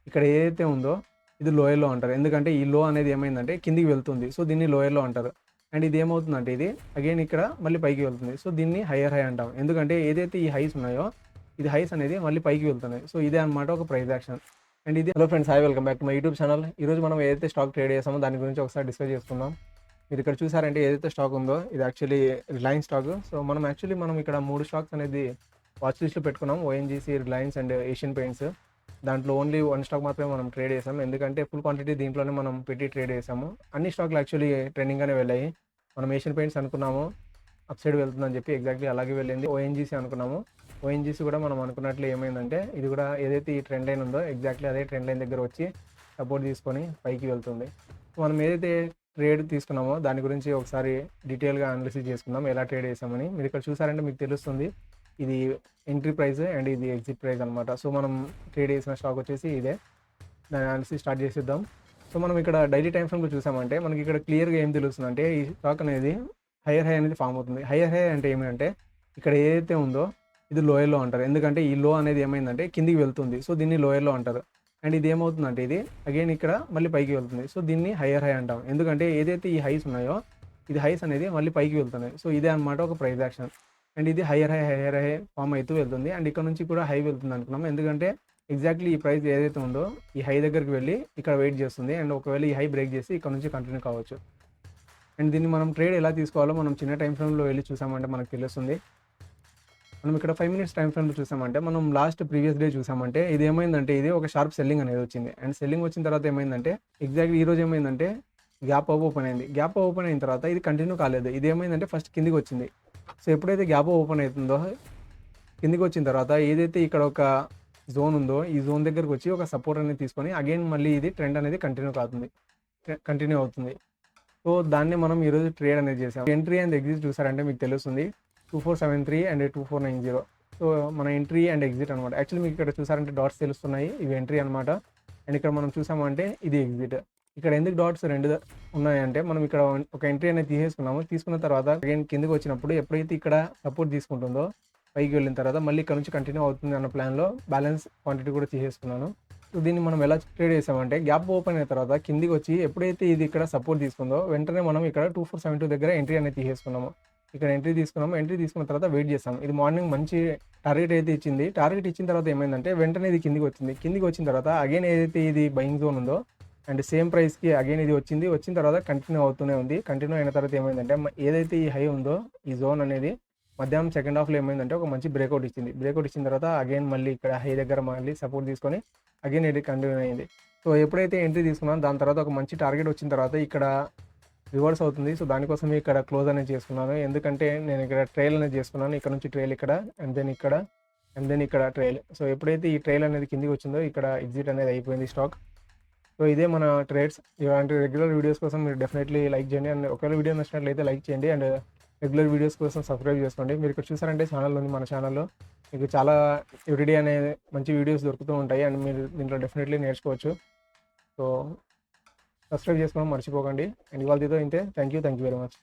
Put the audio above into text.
ఇక్కడ ఏదైతే ఉందో ఇది లోయర్‌లో అంటారు. ఎందుకంటే ఈ లో అనేది ఏమైందంటే కిందికి వెళ్తుంది. సో, దీన్ని లోయర్‌లో అంటారు. అండ్ ఇది ఏమవుతుందంటే ఇది అగైన్ ఇక్కడ మళ్ళీ పైకి వెళ్తుంది. సో, దీన్ని హైయర్ హై అంటాం. ఎందుకంటే ఏదైతే ఈ హైస్ ఉన్నాయో ఇది హైస్ అనేది మళ్ళీ పైకి వెళ్తున్నాయి. సో, ఇదే అనమాట ఒక ప్రైస్ యాక్షన్. అండ్ ఇది hello friends, hi welcome back to my YouTube channel. ఈరోజు మనం ఏదైతే స్టాక్ ట్రేడ్ చేసామో దాని గురించి ఒకసారి డిస్కస్ చేసుకుందాం. మీరు ఇక్కడ చూసారంటే ఏదైతే స్టాక్ ఉందో ఇది యాక్చువల్లీ రిలయన్స్ స్టాక్. సో, మనం ఇక్కడ 3 స్టాక్స్ అనేది వాచ్ లిస్ట్‌లో పెట్టుకున్నాం. ONGC, Reliance and Asian paints. దాంట్లో ఓన్లీ 1 స్టాక్ మాత్రమే మనం ట్రేడ్ చేసాం. ఎందుకంటే ఫుల్ క్వాంటిటీ దీంట్లోనే మనం పెట్టి ట్రేడ్ చేసాము. అన్ని స్టాక్‌లు యాక్చువల్లీ ట్రెండింగ్‌గానే వెళ్ళాయి. మనం ఏషియన్ పెయింట్స్ అనుకున్నాము అప్ సైడ్ వెళ్తుందని చెప్పి ఎగ్జాక్ట్లీ అలాగే వెళ్ళింది. ఓఎన్‌జీసీ అనుకున్నాము. ఓఎన్‌జీసీ కూడా మనం అనుకున్నట్లు ఏమైందంటే ఇది కూడా ఏదైతే ఈ ట్రెండ్ లైన్ ఉందో ఎగ్జాక్ట్లీ అదే ట్రెండ్ లైన్ దగ్గర వచ్చి సపోర్ట్ తీసుకొని పైకి వెళ్తుంది. మనం ఏదైతే ట్రేడ్ తీసుకున్నామో దాని గురించి ఒకసారి డీటెయిల్‌గా అనాలిసిస్ చేసుకుందాం. ఎలా ట్రేడ్ చేసామని. మీరు ఇక్కడ చూసారంటే మీకు తెలుస్తుంది. ఇది ఎంట్రీ ప్రైస్ అండ్ ఇది ఎగ్జిట్ ప్రైస్ అనమాట. సో, మనం ట్రేడ్ చేసిన స్టాక్ వచ్చేసి ఇదే. దాని అనాలిసిస్ స్టార్ట్ చేసేద్దాం. సో, మనం ఇక్కడ డైలీ టైమ్ ఫ్రేమ్‌లో చూసామంటే మనకి ఇక్కడ క్లియర్‌గా ఏం తెలుస్తుందంటే ఈ స్టాక్ అనేది హైయర్ హై అనేది ఫామ్ అవుతుంది. హైయర్ హై అంటే ఏమంటే ఇక్కడ ఏదైతే ఉందో ఇది లోయర్‌లో అంటారు. ఎందుకంటే ఈ లో అనేది ఏమైందంటే కిందికి వెళ్తుంది. సో, దీన్ని లోయర్‌లో అంటారు. అండ్ ఇది ఏమవుతుందంటే ఇది అగైన్ ఇక్కడ మళ్ళీ పైకి వెళ్తుంది. సో, దీన్ని హైయర్ హై అంటాం. ఎందుకంటే ఏదైతే ఈ హైస్ ఉన్నాయో ఇది హైస్ అనేది మళ్ళీ పైకి వెళ్తున్నాయి. సో, ఇదే అనమాట ఒక ప్రైస్ యాక్షన్. అండ్ ఇది హైయర్ హై ఫామ్ అవుతూ వెళ్తుంది. అండ్ ఇక్కడ నుంచి కూడా హై వెళ్తుంది అనుకున్నాం. ఎందుకంటే ఎగ్జాక్ట్లీ ఈ ప్రైస్ ఏదైతే ఉందో ఈ హై దగ్గరికి వెళ్ళి ఇక్కడ వెయిట్ చేస్తుంది. అండ్ ఒకవేళ ఈ హై బ్రేక్ చేసి ఇక్కడ నుంచి కంటిన్యూ కావచ్చు. అండ్ దీన్ని మనం ట్రేడ్ ఎలా తీసుకోవాలో మనం చిన్న టైం ఫ్రేమ్‌లో వెళ్ళి చూసామంటే మనకు తెలుస్తుంది. మనం ఇక్కడ 5 మినిట్స్ టైం ఫ్రేమ్‌లో చూసామంటే మనం ప్రీవియస్ డే చూసామంటే ఇది ఏమైందంటే ఇది ఒక షార్ప్ సెల్లింగ్ అనేది వచ్చింది. అండ్ సెల్లింగ్ వచ్చిన తర్వాత ఏమైందంటే ఎగ్జాక్ట్లీ ఈరోజు ఏమైందంటే గ్యాప్ ఓపెన్ అయింది. గ్యాప్ ఓపెన్ అయిన తర్వాత ఇది కంటిన్యూ కాలేదు. ఇది ఏమైందంటే ఫస్ట్ కిందికి వచ్చింది. సో, ఎప్పుడైతే గ్యాప్ ఓపెన్ అవుతుందో కిందికి వచ్చిన తర్వాత ఏదైతే ఇక్కడ ఒక జోన్ ఉందో ఈ జోన్ దగ్గరకు వచ్చి ఒక సపోర్ట్ అనేది తీసుకొని అగైన్ మళ్ళీ ఇది ట్రెండ్ అనేది కంటిన్యూ అవుతుంది. సో, దాన్ని మనం ఈరోజు ట్రేడ్ అనేది చేసాం. ఎంట్రీ అండ్ ఎగ్జిట్ చూసారంటే మీకు తెలుస్తుంది. 2473 అండ్ 2490. సో, మన ఎంట్రీ అండ్ ఎగ్జిట్ అనమాట. యాక్చువల్లీ మీకు ఇక్కడ చూసారంటే డాట్స్ తెలుస్తున్నాయి. ఇవి ఎంట్రీ అనమాట. అండ్ ఇక్కడ మనం చూసామంటే ఇది ఎగ్జిట్. ఇక్కడ ఎందుకు డాట్స్ 2 ఉన్నాయంటే మనం ఇక్కడ ఒక ఎంట్రీ అనేది తీసేసుకున్నాము. తీసుకున్న తర్వాత అగైన్ కిందకి వచ్చినప్పుడు ఎప్పుడైతే ఇక్కడ సపోర్ట్ తీసుకుంటుందో పైకి వెళ్ళిన తర్వాత మళ్ళీ ఇక్కడ నుంచి కంటిన్యూ అవుతుంది అన్న ప్లాన్‌లో బ్యాలెన్స్ క్వాంటిటీ కూడా తీసేసుకున్నాను. సో, దీన్ని మనం ఎలా ట్రేడ్ చేసామంటే గ్యాప్ ఓపెన్ అయిన తర్వాత కిందికి వచ్చి ఎప్పుడైతే ఇది ఇక్కడ సపోర్ట్ తీసుకుందో వెంటనే మనం ఇక్కడ 2472 దగ్గర ఎంట్రీ అనేది తీసేసుకున్నాము. ఇక్కడ ఎంట్రీ తీసుకున్నాము. ఎంట్రీ తీసుకున్న తర్వాత వెయిట్ చేసాము. ఇది మార్నింగ్ మంచి టార్గెట్ అయితే ఇచ్చింది. టార్గెట్ ఇచ్చిన తర్వాత ఏమైందంటే వెంటనే ఇది కిందికి వచ్చింది. కిందికి వచ్చిన తర్వాత అగైన్ ఏదైతే ఇది బయింగ్ జోన్ ఉందో అండ్ సేమ్ ప్రైస్‌కి అగైన్ ఇది వచ్చింది. వచ్చిన తర్వాత కంటిన్యూ అవుతూనే ఉంది. కంటిన్యూ అయిన తర్వాత ఏమైందంటే ఏదైతే ఈ హై ఉందో ఈ జోన్ అనేది మధ్యాహ్నం సెకండ్ హాఫ్‌లో ఏమైందంటే ఒక మంచి బ్రేక్అవుట్ ఇచ్చింది. బ్రేక్అవుట్ ఇచ్చిన తర్వాత అగైన్ మళ్ళీ ఇక్కడ హై దగ్గర మళ్ళీ సపోర్ట్ తీసుకొని అగైన్ ఇది కంటిన్యూ అయింది. సో, ఎప్పుడైతే ఎంట్రీ తీసుకున్నానో దాని తర్వాత ఒక మంచి టార్గెట్ వచ్చిన తర్వాత ఇక్కడ రివర్స్ అవుతుంది. సో, దానికోసం ఇక్కడ క్లోజ్ అనేది చేసుకున్నాను. ఎందుకంటే నేను ఇక్కడ ట్రైల్ అనేది చేసుకున్నాను. ఇక్కడ నుంచి ట్రైల్ ఇక్కడ అండ్ దెన్ ఇక్కడ అండ్ దెన్ ఇక్కడ ట్రైల్. సో, ఎప్పుడైతే ఈ ట్రైల్ అనేది కిందికి వచ్చిందో ఇక్కడ ఎగ్జిట్ అనేది అయిపోయింది స్టాక్. సో, ఇదే మన ట్రేడ్స్. ఇలాంటి రెగ్యులర్ వీడియోస్ కోసం మీరు డెఫినెట్లీ లైక్ చేయండి. అండ్ ఒకవేళ వీడియో నచ్చినట్లయితే లైక్ చేయండి. అండ్ రెగ్యులర్ వీడియోస్ కోసం సబ్స్క్రైబ్ చేసుకోండి. మీరు ఇక్కడ చూసారంటే ఛానల్ ఉంది. మన ఛానల్‌లో మీకు చాలా ఎవ్రీడే అనే మంచి వీడియోస్ దొరుకుతూ ఉంటాయి. అండ్ మీరు దీంట్లో డెఫినెట్లీ నేర్చుకోవచ్చు. సో, సబ్స్క్రైబ్ చేసుకోవడం మర్చిపోకండి. అండ్ ఇవాల్టితో ఇంతే. Thank you very much.